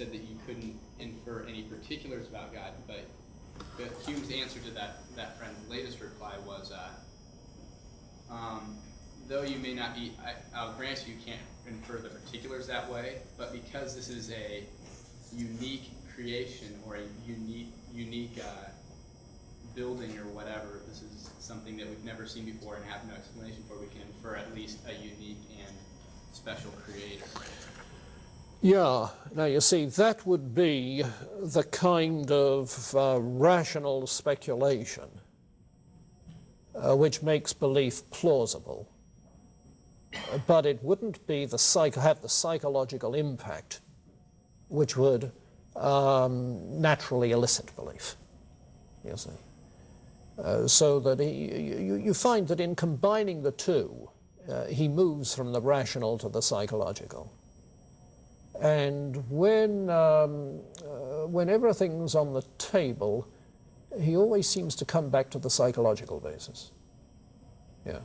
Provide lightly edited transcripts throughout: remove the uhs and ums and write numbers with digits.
said that you couldn't infer any particulars about God, but Hume's answer to that friend's latest reply was, though you may not be, I'll grant you can't infer the particulars that way, but because this is a unique creation or a unique building or whatever, this is something that we've never seen before and have no explanation for, we can infer at least a unique and special creator. Yeah, now you see, that would be the kind of rational speculation which makes belief plausible, but it wouldn't be have the psychological impact which would naturally elicit belief, you see. So that you find that in combining the two, he moves from the rational to the psychological. And when everything's on the table, he always seems to come back to the psychological basis. Yeah.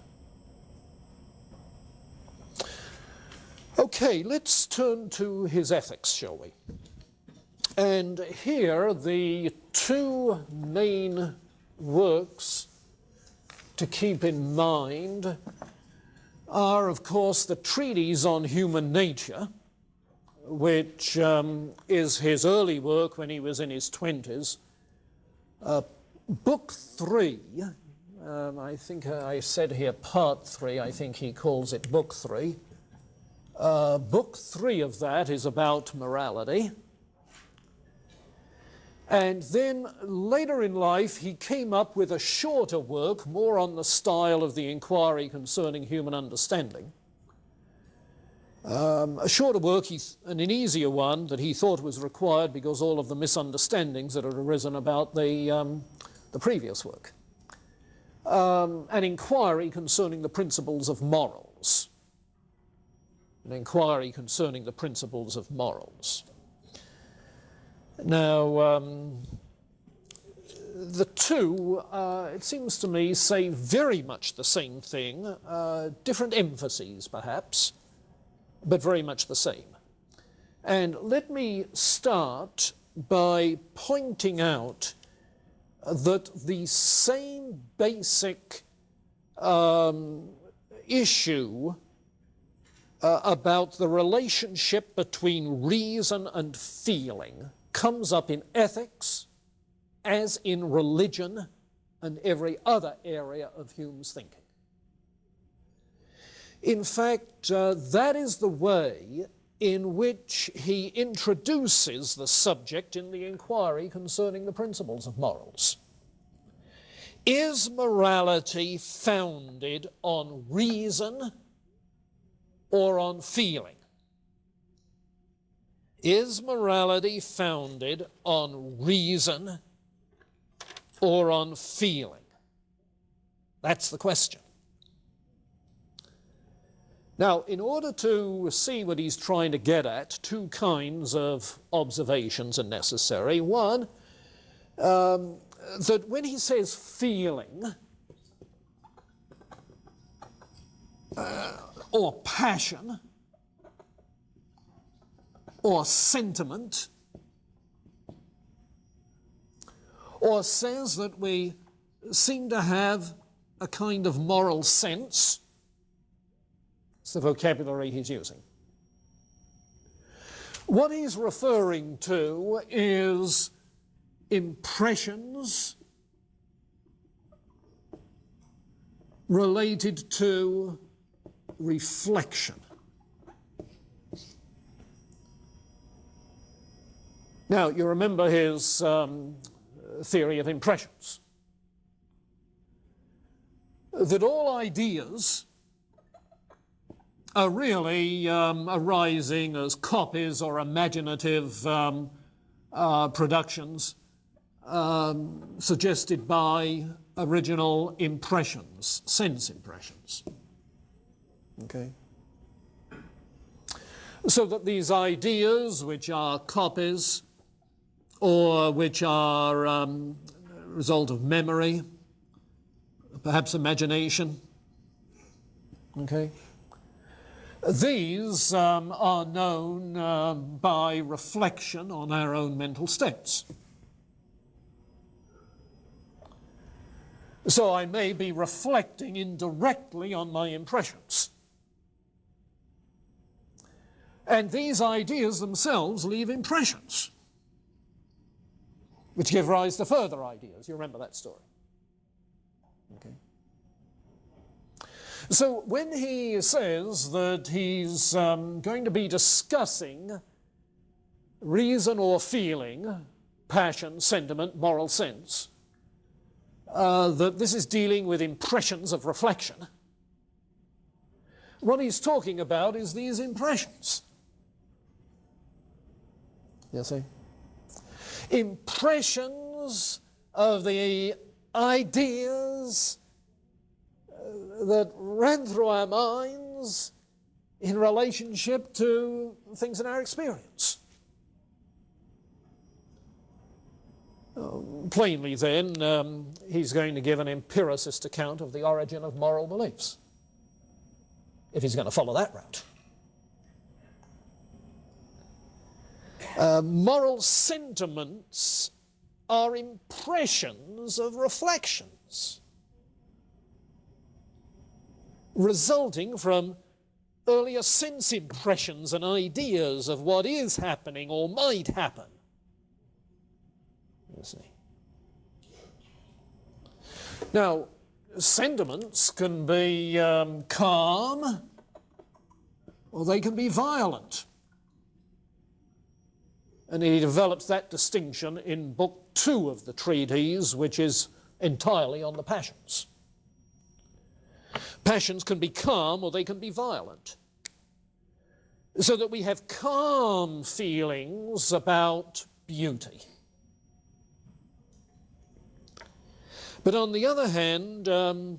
Okay, let's turn to his ethics, shall we? And here the two main works to keep in mind are, of course, the treatise on human nature, which is his early work when he was in his 20s. Book 3, I think I said here part 3, I think he calls it book 3. Book 3 of that is about morality. And then later in life he came up with a shorter work, more on the style of the Inquiry Concerning Human Understanding. A shorter work, and an easier one that he thought was required because all of the misunderstandings that had arisen about the previous work. An inquiry concerning the principles of morals. An inquiry concerning the principles of morals. Now, the two, it seems to me, say very much the same thing, different emphases perhaps, but very much the same. And let me start by pointing out that the same basic issue about the relationship between reason and feeling comes up in ethics as in religion and every other area of Hume's thinking. In fact, that is the way in which he introduces the subject in the Inquiry Concerning the Principles of Morals. Is morality founded on reason or on feeling? Is morality founded on reason or on feeling? That's the question. Now, in order to see what he's trying to get at, two kinds of observations are necessary. One, that when he says feeling or passion or sentiment, or says that we seem to have a kind of moral sense, it's the vocabulary he's using. What he's referring to is impressions related to reflection. Now, you remember his theory of impressions, that all ideas are really arising as copies or imaginative productions suggested by original impressions, sense impressions. Okay? So that these ideas, which are copies or which are a result of memory, perhaps imagination, okay, These are known by reflection on our own mental states. So I may be reflecting indirectly on my impressions. And these ideas themselves leave impressions, which give rise to further ideas. You remember that story. Okay. So when he says that he's going to be discussing reason or feeling, passion, sentiment, moral sense, that this is dealing with impressions of reflection, what he's talking about is these impressions. You see? Impressions of the ideas that ran through our minds in relationship to things in our experience. Plainly then, he's going to give an empiricist account of the origin of moral beliefs, if he's going to follow that route. Moral sentiments are impressions of reflections resulting from earlier sense impressions and ideas of what is happening or might happen. You see. Now, sentiments can be calm, or they can be violent. And he develops that distinction in Book 2 of the treatise, which is entirely on the passions. Passions can be calm or they can be violent. So that we have calm feelings about beauty. But on the other hand, there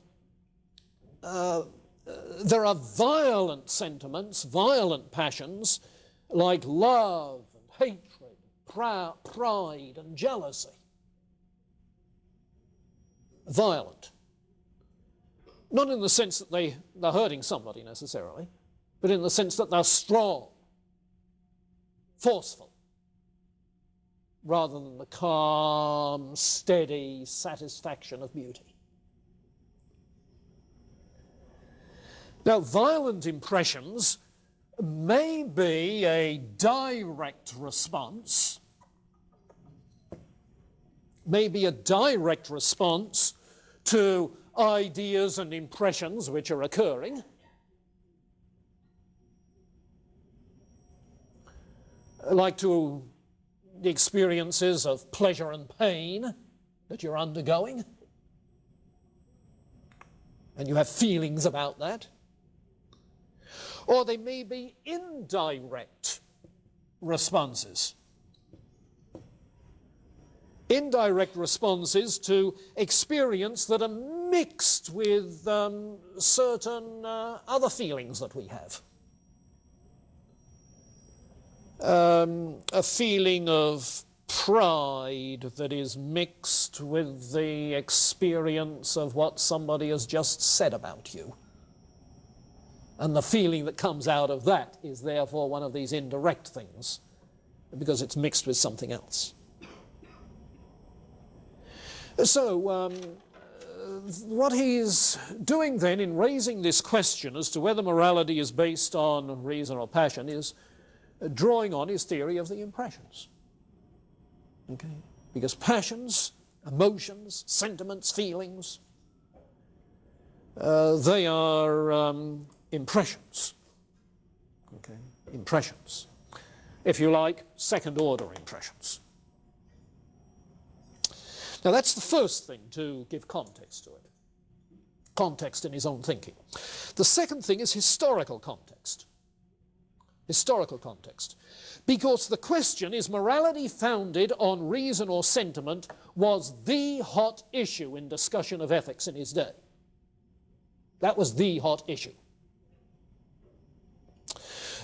are violent sentiments, violent passions, like love and hatred, pride and jealousy. Violent. Not in the sense that they're hurting somebody necessarily, but in the sense that they're strong, forceful, rather than the calm, steady satisfaction of beauty. Now, violent impressions may be a direct response, to ideas and impressions which are occurring. Like to the experiences of pleasure and pain that you're undergoing, and you have feelings about that. Or they may be indirect responses. Indirect responses to experience that are mixed with certain other feelings that we have. A feeling of pride that is mixed with the experience of what somebody has just said about you. And the feeling that comes out of that is therefore one of these indirect things, because it's mixed with something else. So, what he's doing then in raising this question as to whether morality is based on reason or passion is drawing on his theory of the impressions. Okay? Because passions, emotions, sentiments, feelings, they are impressions. Okay? Impressions. If you like, second-order impressions. Now, that's the first thing to give context to it. Context in his own thinking. The second thing is historical context. Historical context. Because the question, is morality founded on reason or sentiment, was the hot issue in discussion of ethics in his day. That was the hot issue.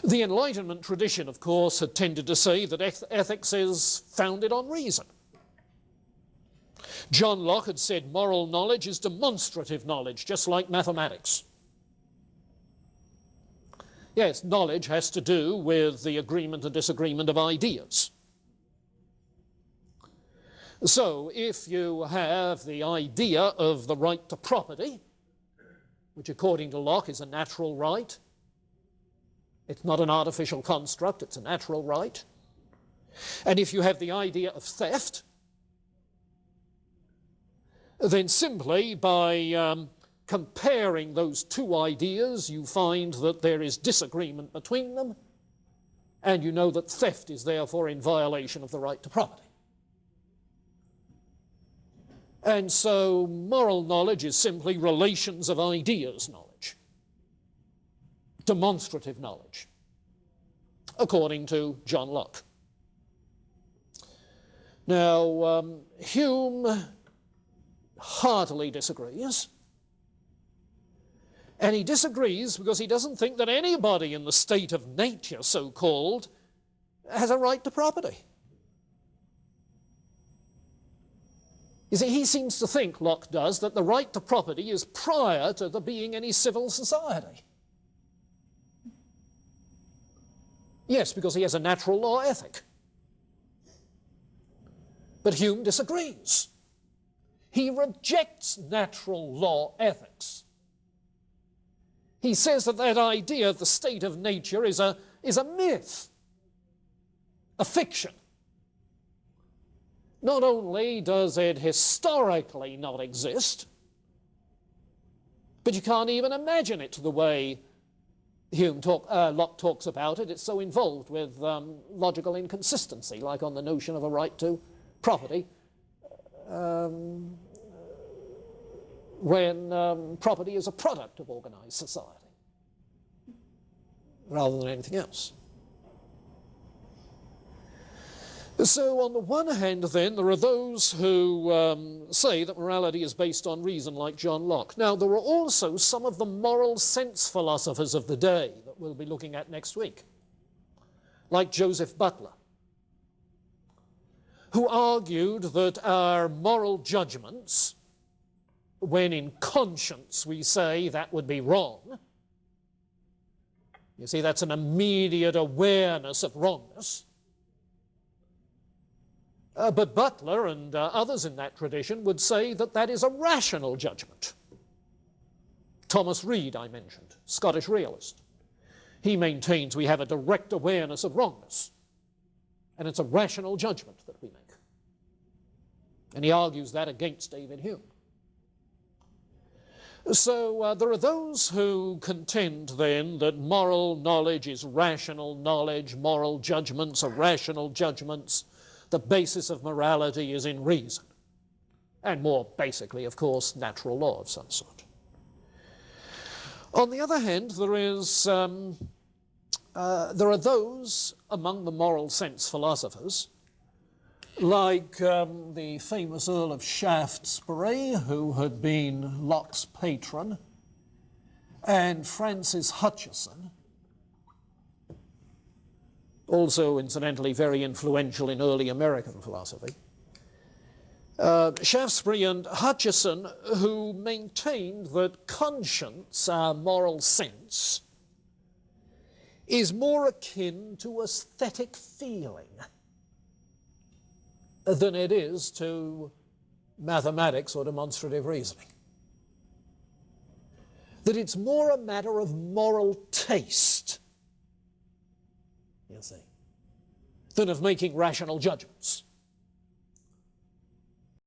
The Enlightenment tradition, of course, had tended to say that ethics is founded on reason. John Locke had said moral knowledge is demonstrative knowledge, just like mathematics. Yes, knowledge has to do with the agreement and disagreement of ideas. So if you have the idea of the right to property, which according to Locke is a natural right, it's not an artificial construct, it's a natural right. And if you have the idea of theft, then simply by comparing those two ideas, you find that there is disagreement between them, and you know that theft is therefore in violation of the right to property. And so moral knowledge is simply relations of ideas knowledge, demonstrative knowledge, according to John Locke. Now, Hume heartily disagrees, and he disagrees because he doesn't think that anybody in the state of nature, so-called, has a right to property. You see, he seems to think, Locke does, that the right to property is prior to there being any civil society. Yes, because he has a natural law ethic. But Hume disagrees. He rejects natural law ethics. He says that that idea of the state of nature is a myth, a fiction. Not only does it historically not exist, but you can't even imagine it the way Locke talks about it. It's so involved with logical inconsistency, like on the notion of a right to property, when property is a product of organized society, rather than anything else. So on the one hand, then, there are those who say that morality is based on reason, like John Locke. Now, there are also some of the moral sense philosophers of the day that we'll be looking at next week, like Joseph Butler, who argued that our moral judgments, when in conscience we say that would be wrong, you see, that's an immediate awareness of wrongness. But Butler and others in that tradition would say that that is a rational judgment. Thomas Reid, I mentioned, Scottish realist. He maintains we have a direct awareness of wrongness, and it's a rational judgment that we make. And he argues that against David Hume. So there are those who contend then that moral knowledge is rational knowledge, moral judgments are rational judgments, the basis of morality is in reason, and more basically, of course, natural law of some sort. On the other hand, there are those among the moral sense philosophers, like the famous Earl of Shaftesbury, who had been Locke's patron, and Francis Hutcheson, also incidentally very influential in early American philosophy. Shaftesbury and Hutcheson, who maintained that conscience, our moral sense, is more akin to aesthetic feeling than it is to mathematics or demonstrative reasoning. That it's more a matter of moral taste, you see, than of making rational judgments.